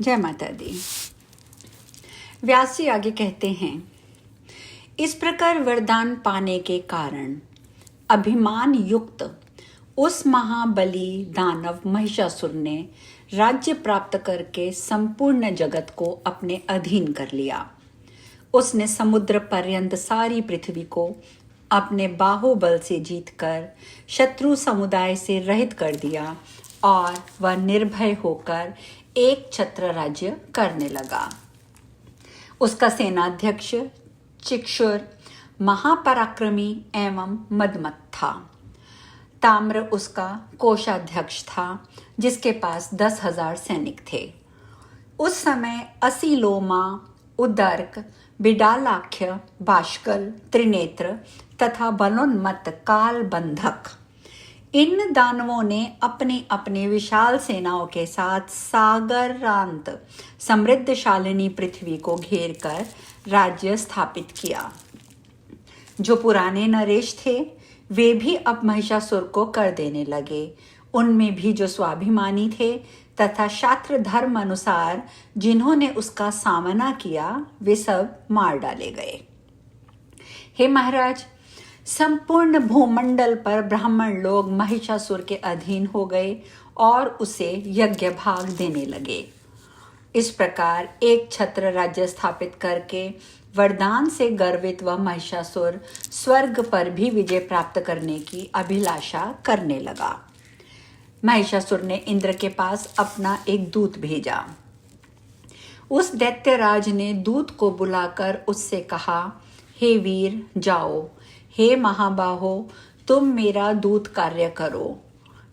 जय माता दी। व्यास जी आगे कहते हैं, इस प्रकार वरदान पाने के कारण अभिमान युक्त उस महाबली दानव महिषासुर ने राज्य प्राप्त करके संपूर्ण जगत को अपने अधीन कर लिया। उसने समुद्र पर्यंत सारी पृथ्वी को अपने बाहुबल से जीतकर शत्रु समुदाय से रहित कर दिया और वह निर्भय होकर एक छत्र राज्य करने लगा। उसका सेनाध्यक्ष चिक्षुर महापराक्रमी एवं मदमत था। ताम्र उसका कोषाध्यक्ष था, जिसके पास 10,000 सैनिक थे। उस समय असीलोमा, उदर्क, बिडालाख्य, बाष्कल, त्रिनेत्र तथा बलोन्मत्त कालबंधक, इन दानवों ने अपनी अपनी विशाल सेनाओं के साथ सागरांत समृद्धशालिनी पृथ्वी को घेर कर राज्य स्थापित किया। जो पुराने नरेश थे वे भी अब महिषासुर को कर देने लगे। उनमें भी जो स्वाभिमानी थे तथा शास्त्र धर्म अनुसार जिन्होंने उसका सामना किया वे सब मार डाले गए। हे महाराज, संपूर्ण भूमंडल पर ब्राह्मण लोग महिषासुर के अधीन हो गए और उसे यज्ञ भाग देने लगे। इस प्रकार एक छत्र राज्य स्थापित करके वरदान से गर्वित वह महिषासुर स्वर्ग पर भी विजय प्राप्त करने की अभिलाषा करने लगा। महिषासुर ने इंद्र के पास अपना एक दूत भेजा। उस दैत्यराज ने दूत को बुलाकर उससे कहा, हे वीर जाओ, हे महाबाहो तुम मेरा दूत कार्य करो।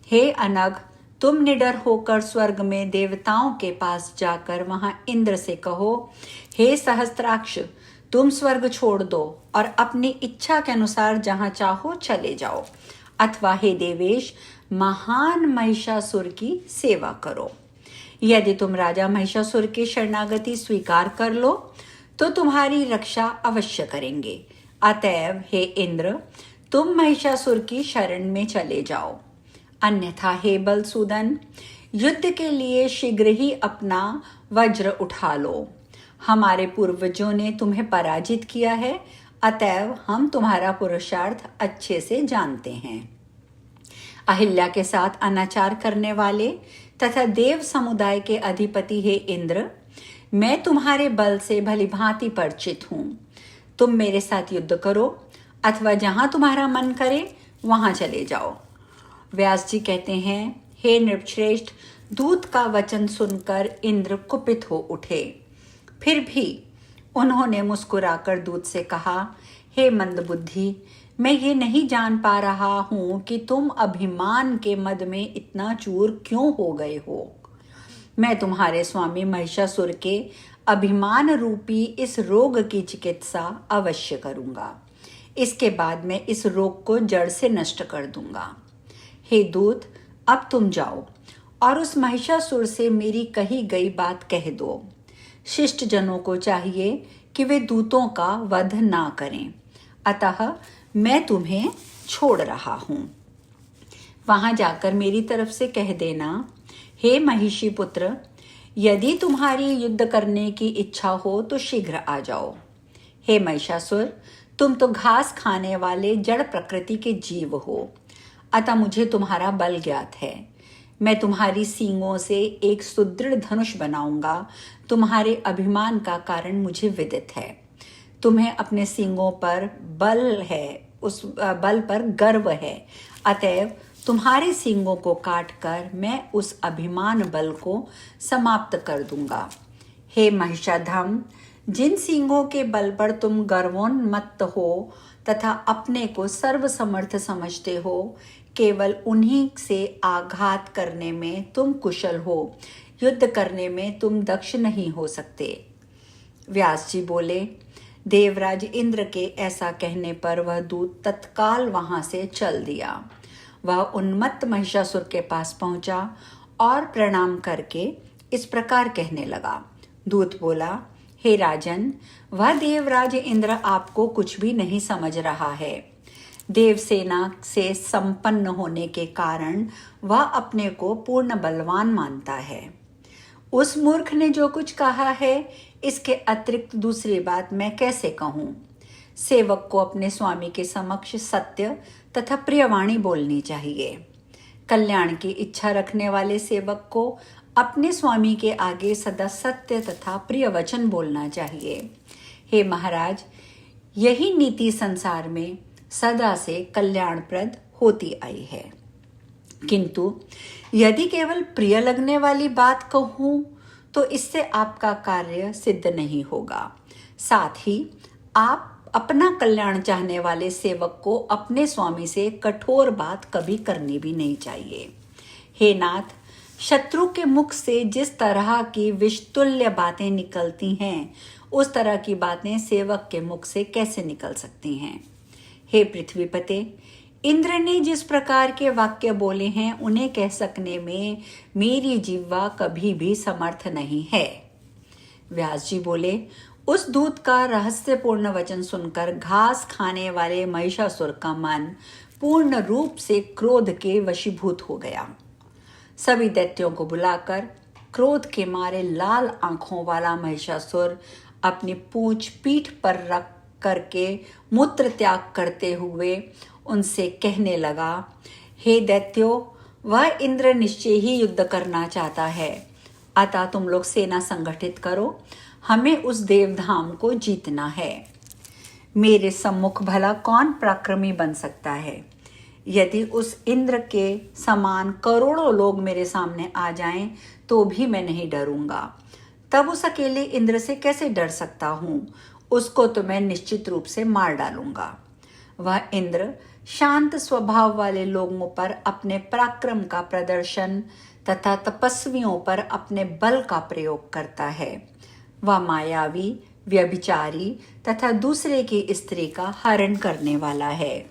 हे अनग, तुम निडर होकर स्वर्ग में देवताओं के पास जाकर वहां इंद्र से कहो, हे सहस्त्राक्ष तुम स्वर्ग छोड़ दो और अपनी इच्छा के अनुसार जहां चाहो चले जाओ, अथवा हे देवेश महान महिषासुर की सेवा करो। यदि तुम राजा महिषासुर की शरणागति स्वीकार कर लो तो तुम्हारी रक्षा अवश्य करेंगे। अतएव हे इंद्र, तुम महिषासुर की शरण में चले जाओ। अन्यथा हे बलसूदन, युद्ध के लिए शीघ्र ही अपना वज्र उठा लो। हमारे पूर्वजों ने तुम्हें पराजित किया है, अतएव हम तुम्हारा पुरुषार्थ अच्छे से जानते हैं। अहिल्या के साथ अनाचार करने वाले तथा देव समुदाय के अधिपति हे इंद्र, मैं तुम्हारे बल से भलीभांति परिचित हूं। तुम मेरे साथ युद्ध करो अथवा जहां तुम्हारा मन करे वहां चले जाओ। व्यास जी कहते हैं, हे नृपश्रेष्ठ, दूत का वचन सुनकर इंद्र कुपित हो उठे। फिर भी उन्होंने मुस्कुराकर दूत से कहा, हे मंदबुद्धि, मैं ये नहीं जान पा रहा हूं कि तुम अभिमान के मद में इतना चूर क्यों हो गए हो। मैं तुम्हारे स्वामी महिषासुर के अभिमान रूपी इस रोग की चिकित्सा अवश्य करूंगा। इसके बाद मैं इस रोग को जड़ से नष्ट कर दूंगा। हे दूत, अब तुम जाओ और उस महिषासुर से मेरी कही गई बात कह दो। शिष्ट जनों को चाहिए कि वे दूतों का वध ना करें, अतः मैं तुम्हें छोड़ रहा हूं। वहां जाकर मेरी तरफ से कह देना, हे महिषी पुत्र, यदि तुम्हारी युद्ध करने की इच्छा हो तो शीघ्र आ जाओ। हे महिषासुर, तुम तो घास खाने वाले जड़ प्रकृति के जीव हो, अतः मुझे तुम्हारा बल ज्ञात है। मैं तुम्हारी सींगों से एक सुदृढ़ धनुष बनाऊंगा। तुम्हारे अभिमान का कारण मुझे विदित है। तुम्हें अपने सींगों पर बल है, उस बल पर गर्व है, अतएव तुम्हारे सींगों को काटकर मैं उस अभिमान बल को समाप्त कर दूंगा। हे महिषाधम, जिन सींगों के बल पर तुम गर्वोन्मत्त हो तथा अपने को सर्वसमर्थ समझते हो, केवल उन्हीं से आघात करने में तुम कुशल हो, युद्ध करने में तुम दक्ष नहीं हो सकते। व्यास जी बोले, देवराज इंद्र के ऐसा कहने पर वह दूत तत्काल वहां से चल दिया। वह उन्मत्त महिषासुर के पास पहुंचा और प्रणाम करके इस प्रकार कहने लगा। दूत बोला, हे राजन, वह देवराज इंद्र आपको कुछ भी नहीं समझ रहा है। देवसेना से संपन्न होने के कारण वह अपने को पूर्ण बलवान मानता है। उस मूर्ख ने जो कुछ कहा है, इसके अतिरिक्त दूसरी बात मैं कैसे कहूँ? सेवक को अपने स्वामी के समक्ष सत्य तथा प्रियवाणी बोलनी चाहिए। कल्याण की इच्छा रखने वाले सेवक को अपने स्वामी के आगे सदा सत्य तथा प्रिय वचन बोलना चाहिए। हे महाराज, यही नीति संसार में सदा से कल्याणप्रद होती आई है। किंतु यदि केवल प्रिय लगने वाली बात कहूं तो इससे आपका कार्य सिद्ध नहीं होगा। साथ ही आप अपना कल्याण चाहने वाले सेवक को अपने स्वामी से कठोर बात कभी करनी भी नहीं चाहिए। हे नाथ, शत्रु के मुख से जिस तरह की विषतुल्य बातें निकलती हैं, उस तरह की बातें सेवक के मुख से कैसे निकल सकती हैं? हे पृथ्वीपते, इंद्र ने जिस प्रकार के वाक्य बोले हैं, उन्हें कह सकने में मेरी जिह्वा कभी भी समर्थ नहीं है। व्यास जी बोले, उस दूत का रहस्यपूर्ण वचन सुनकर घास खाने वाले महिषासुर का मन पूर्ण रूप से क्रोध के वशीभूत हो गया। सभी दैत्यों को बुलाकर क्रोध के मारे लाल आंखों वाला महिषासुर अपनी पूंछ पीठ पर रख करके मूत्र त्याग करते हुए उनसे कहने लगा, हे दैत्यों, वह इंद्र निश्चय ही युद्ध करना चाहता है, अतः तुम लोग सेना संगठित करो, हमें उस देवधाम को जीतना है। मेरे सम्मुख भला कौन पराक्रमी बन सकता है? यदि उस इंद्र के समान करोड़ों लोग मेरे सामने आ जाएं तो भी मैं नहीं डरूंगा। तब उस अकेले इंद्र से कैसे डर सकता हूं? उसको तो मैं निश्चित रूप से मार डालूंगा। वह इंद्र शांत स्वभाव वाले लोगों पर अपने पराक्रम का प्रदर्शन तथा तपस्वियों पर अपने बल का प्रयोग करता है। वह मायावी, व्यभिचारी तथा दूसरे की स्त्री का हरण करने वाला है।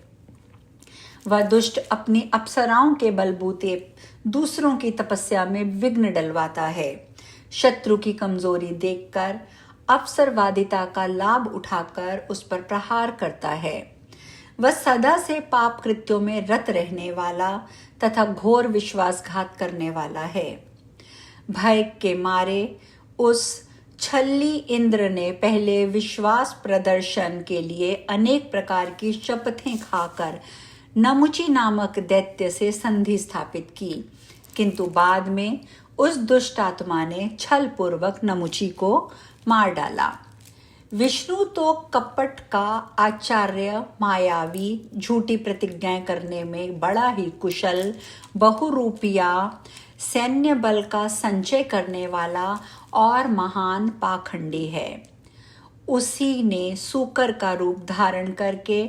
वह दुष्ट अपनी अप्सराओं के बलबूते दूसरों की तपस्या में विघ्न डलवाता है। शत्रु की कमजोरी देखकर अवसरवादिता का लाभ उठाकर उस पर प्रहार करता है। वह सदा से पाप कृत्यों में रत रहने वाला तथा घोर विश्वासघात करने वाला है। भय के मारे उस छल्ली इंद्र ने पहले विश्वास प्रदर्शन के लिए अनेक प्रकार की शपथें खाकर नमुची नामक दैत्य से संधि स्थापित की, किंतु बाद में उस दुष्ट आत्मा ने छल पूर्वक नमुची को मार डाला। विष्णु तो कपट का आचार्य, मायावी, झूठी प्रतिज्ञाएं करने में बड़ा ही कुशल, बहुरूपिया, सैन्य बल का संचय करने वाला और महान पाखंडी है। उसी ने सूकर का रूप धारण करके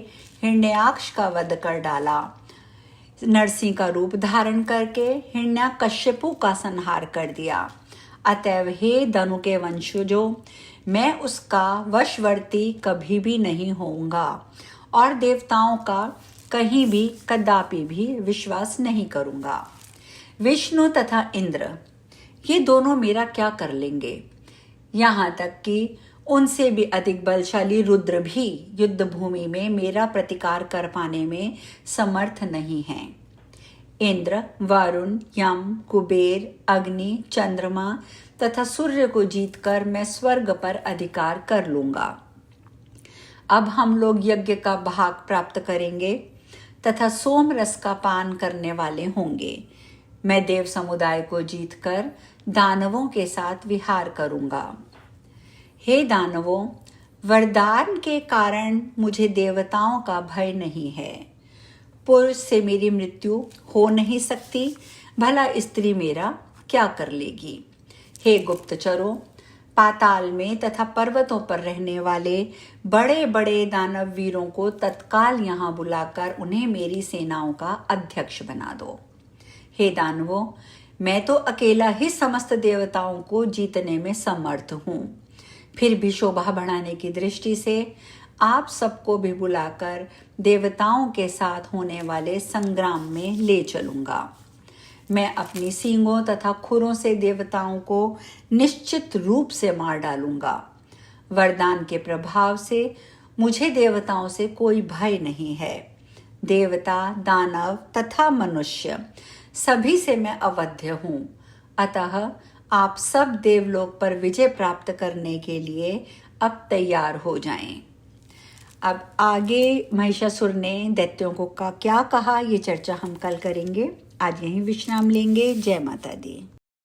हिरण्याक्ष का वध कर डाला, नरसिंह का रूप धारण करके हिरण्याकश्यपु का संहार कर दिया। अतएव हे धनु के वंशजों, मैं उसका वशवर्ती कभी भी नहीं होऊंगा और देवताओं का कहीं भी कदापि भी विश्वास नहीं करूंगा। विष्णु तथा इंद्र ये दोनों मेरा क्या कर लेंगे? यहाँ तक कि उनसे भी अधिक बलशाली रुद्र भी युद्ध भूमि में मेरा प्रतिकार कर पाने में समर्थ नहीं हैं। इंद्र, वरुण, यम, कुबेर, अग्नि, चंद्रमा तथा सूर्य को जीतकर मैं स्वर्ग पर अधिकार कर लूंगा। अब हम लोग यज्ञ का भाग प्राप्त करेंगे तथा सोम रस का पान करने वाले होंगे। मैं देव समुदाय को जीतकर दानवों के साथ विहार करूंगा। हे दानवों, वरदान के कारण मुझे देवताओं का भय नहीं है। पुरुष से मेरी मृत्यु हो नहीं सकती, भला स्त्री मेरा क्या कर लेगी? हे गुप्तचरों, पाताल में तथा पर्वतों पर रहने वाले बड़े बड़े दानव वीरों को तत्काल यहाँ बुलाकर उन्हें मेरी सेनाओं का अध्यक्ष बना दो। हे दानवों, मैं तो अकेला ही समस्त देवताओं को जीतने में समर्थ हूँ। फिर भी शोभा बढ़ाने की दृष्टि से आप सबको भी बुलाकर देवताओं के साथ होने वाले संग्राम में ले चलूंगा। मैं अपनी सींगों तथा खुरों से देवताओं को निश्चित रूप से मार डालूंगा। वरदान के प्रभाव से मुझे देवताओं से कोई भय नहीं है। देवता, दानव तथा मनुष्य सभी से मैं अवध्य हूँ, अतः आप सब देवलोक पर विजय प्राप्त करने के लिए अब तैयार हो जाएं। अब आगे महिषासुर ने दैत्यों को क्या कहा, ये चर्चा हम कल करेंगे। आज यहीं विश्राम लेंगे। जय माता दी।